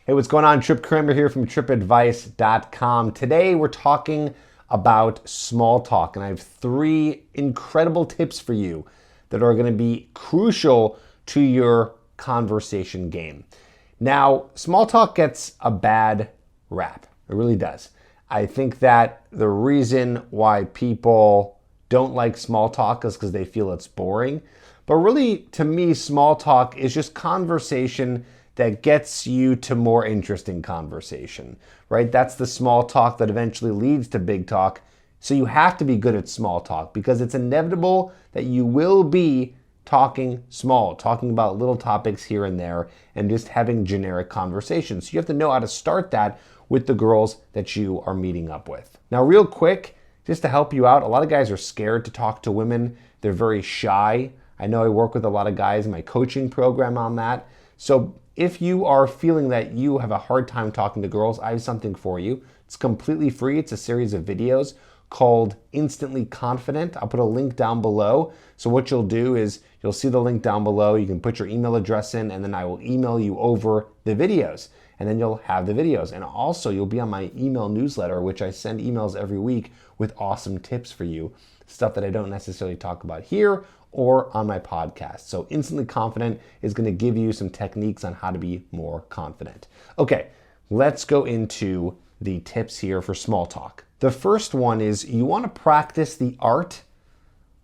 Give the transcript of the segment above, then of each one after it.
Hey, what's going on? Tripp here from trippadvice.com. Today we're talking about small talk, and I have 3 incredible tips for you that are going to be crucial to your conversation game. Now, small talk gets a bad rap. It really does. I think that the reason why people don't like small talk is because they feel it's boring. But really, to me, small talk is just conversation that gets you to more interesting conversation, right? That's the small talk that eventually leads to big talk. So you have to be good at small talk because it's inevitable that you will be talking small, talking about little topics here and there, and just having generic conversations. So you have to know how to start that with the girls that you are meeting up with. Now, real quick, just to help you out, a lot of guys are scared to talk to women. They're very shy. I know I work with a lot of guys in my coaching program on that. So if you are feeling that you have a hard time talking to girls, I have something for you. It's completely free. It's a series of videos called Instantly Confident. I'll put a link down below. So what you'll do is you'll see the link down below. You can put your email address in, and then I will email you over the videos. And then you'll have the videos. And also you'll be on my email newsletter, which I send emails every week with awesome tips for you, stuff that I don't necessarily talk about here or on my podcast. So Instantly Confident is going to give you some techniques on how to be more confident. Okay, let's go into the tips here for small talk. The first one is you want to practice the art,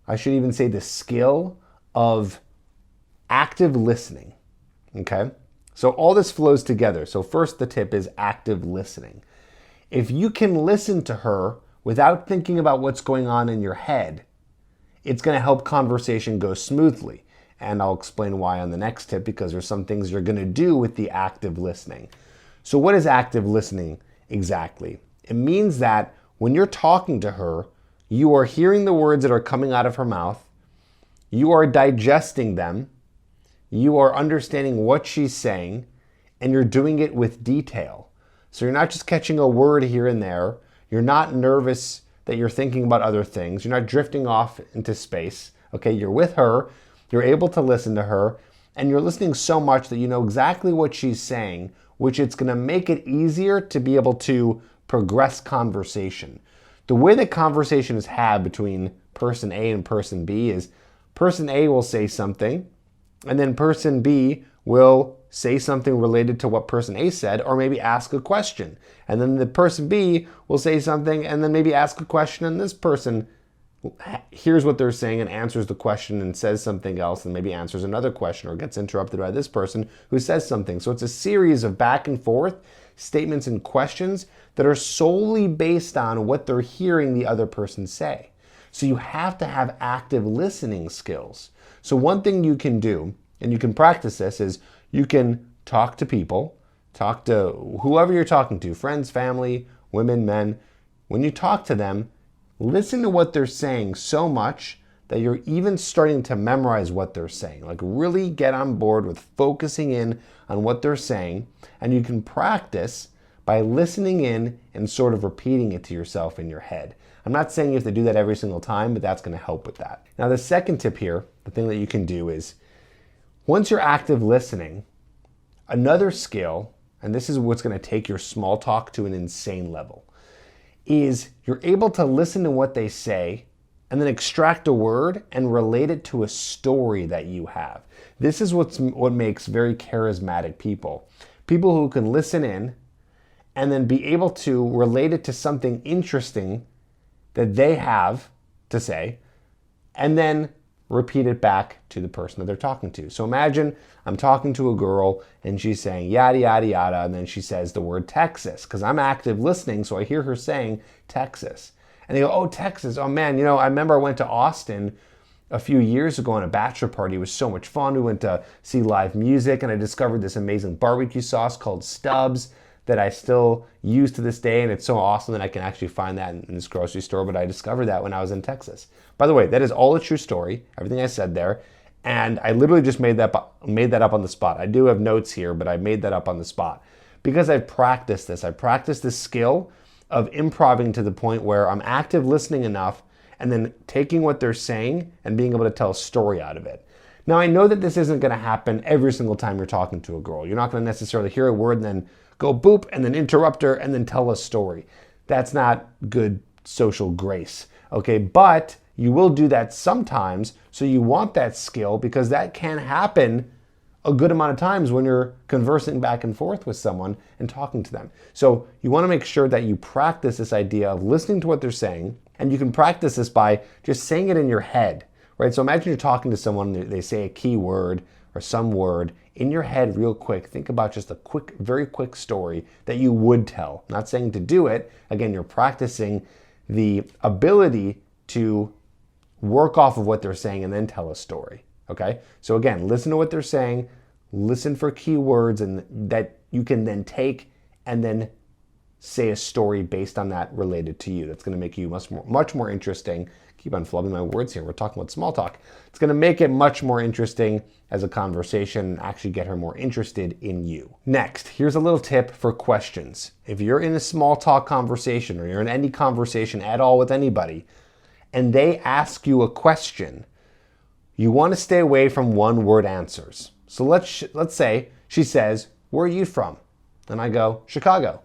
I should even say the skill of active listening. Okay? So all this flows together. So first the tip is active listening. If you can listen to her without thinking about what's going on in your head, it's going to help conversation go smoothly. And I'll explain why on the next tip, because there's some things you're going to do with the active listening. So what is active listening exactly? It means that when you're talking to her, you are hearing the words that are coming out of her mouth, you are digesting them, you are understanding what she's saying, and you're doing it with detail. So you're not just catching a word here and there, you're not nervous that you're thinking about other things. You're not drifting off into space. Okay, you're with her, you're able to listen to her, and you're listening so much that you know exactly what she's saying, which it's going to make it easier to be able to progress conversation. The way that conversation is had between person A and person B is person A will say something, and then person B will say something related to what person A said, or maybe ask a question. And then the person B will say something and then maybe ask a question, and this person hears what they're saying and answers the question and says something else and maybe answers another question or gets interrupted by this person who says something. So it's a series of back and forth statements and questions that are solely based on what they're hearing the other person say. So you have to have active listening skills. So one thing you can do, and you can practice this, is you can talk to people, talk to whoever you're talking to, friends, family, women, men. When you talk to them, listen to what they're saying so much that you're even starting to memorize what they're saying. Like really get on board with focusing in on what they're saying, and you can practice by listening in and sort of repeating it to yourself in your head. I'm not saying you have to do that every single time, but that's going to help with that. Now, the second tip here, the thing that you can do is once you're active listening, another skill, and this is what's going to take your small talk to an insane level, is you're able to listen to what they say and then extract a word and relate it to a story that you have. This is what makes very charismatic people. People who can listen in and then be able to relate it to something interesting that they have to say, and then repeat it back to the person that they're talking to. So imagine I'm talking to a girl and she's saying yada, yada, yada, and then she says the word Texas, because I'm active listening, so I hear her saying Texas. And they go, oh, Texas, oh man, I remember I went to Austin a few years ago on a bachelor party. It was so much fun. We went to see live music, and I discovered this amazing barbecue sauce called Stubbs that I still use to this day, and it's so awesome that I can actually find that in this grocery store, but I discovered that when I was in Texas. By the way, that is all a true story, everything I said there, and I literally just made that up on the spot. I do have notes here, but I made that up on the spot because I've practiced this. I practiced this skill of improvising to the point where I'm active listening enough and then taking what they're saying and being able to tell a story out of it. Now, I know that this isn't going to happen every single time you're talking to a girl. You're not going to necessarily hear a word and then go boop and then interrupt her and then tell a story. That's not good social grace, okay? But you will do that sometimes, so you want that skill because that can happen a good amount of times when you're conversing back and forth with someone and talking to them. So you want to make sure that you practice this idea of listening to what they're saying, and you can practice this by just saying it in your head, right? So imagine you're talking to someone, they say a key word or some word. In your head, real quick, think about just a quick, very quick story that you would tell. I'm not saying to do it. Again, you're practicing the ability to work off of what they're saying and then tell a story. Okay, so again, listen to what they're saying, listen for key words, and that you can then take and then say a story based on that related to you. That's going to make you much more interesting. Keep on flubbing my words here. We're talking about small talk. It's going to make it much more interesting as a conversation and actually get her more interested in you. Next, here's a little tip for questions. If you're in a small talk conversation or you're in any conversation at all with anybody and they ask you a question, you want to stay away from one-word answers. So let's say she says, "Where are you from?" And I go, "Chicago."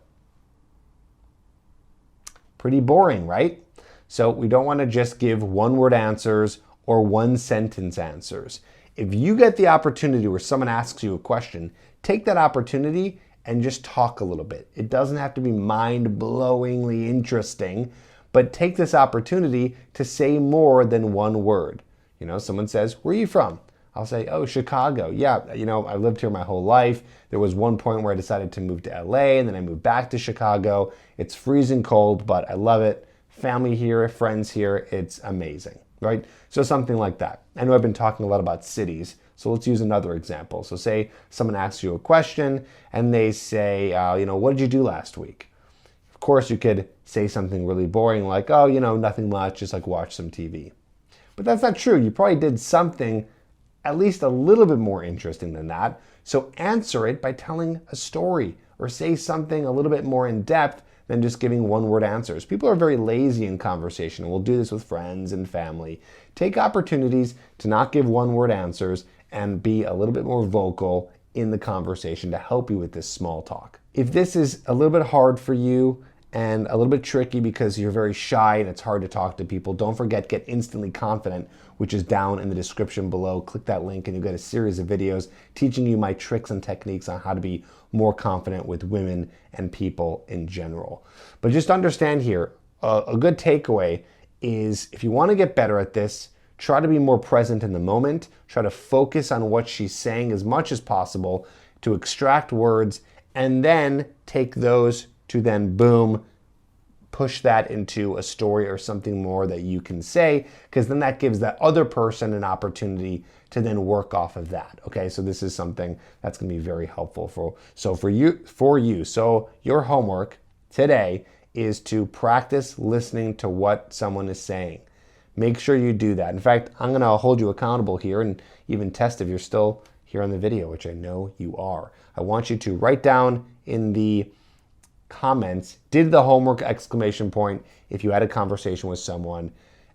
Pretty boring, right? So we don't want to just give one-word answers or one-sentence answers. If you get the opportunity where someone asks you a question, take that opportunity and just talk a little bit. It doesn't have to be mind-blowingly interesting, but take this opportunity to say more than one word. You know, someone says, "Where are you from?" I'll say, "Oh, Chicago. Yeah, you know, I lived here my whole life. There was one point where I decided to move to LA and then I moved back to Chicago. It's freezing cold, but I love it. Family here, friends here. It's amazing," right? So something like that. I know I've been talking a lot about cities, so let's use another example. So say someone asks you a question and they say, you know, "What did you do last week?" Of course, you could say something really boring like, "Oh, you know, nothing much, just like watch some TV." But that's not true. You probably did something at least a little bit more interesting than that. So answer it by telling a story or say something a little bit more in depth than just giving one-word answers. People are very lazy in conversation. We'll do this with friends and family. Take opportunities to not give one-word answers and be a little bit more vocal in the conversation to help you with this small talk. If this is a little bit hard for you, and a little bit tricky because you're very shy and it's hard to talk to people, don't forget Get Instantly Confident, which is down in the description below. Click that link and you'll get a series of videos teaching you my tricks and techniques on how to be more confident with women and people in general. But just understand here, a good takeaway is if you want to get better at this, try to be more present in the moment, try to focus on what she's saying as much as possible to extract words, and then take those to then, boom, push that into a story or something more that you can say, because then that gives that other person an opportunity to then work off of that. Okay, so this is something that's going to be very helpful for you. So your homework today is to practice listening to what someone is saying. Make sure you do that. In fact, I'm going to hold you accountable here and even test if you're still here on the video, which I know you are. I want you to write down in the comments, "Did the homework!" if you had a conversation with someone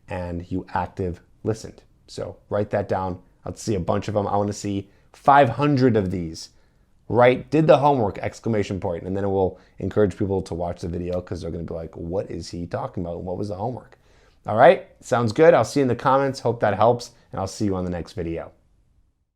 and you active listened. So write that down. Let's see a bunch of them. I want to see 500 of these. Write "Did the homework!" and then it will encourage people to watch the video because they're going to be like, "What is he talking about? What was the homework?" All right, sounds good. I'll see you in the comments. Hope that helps, and I'll see you on the next video.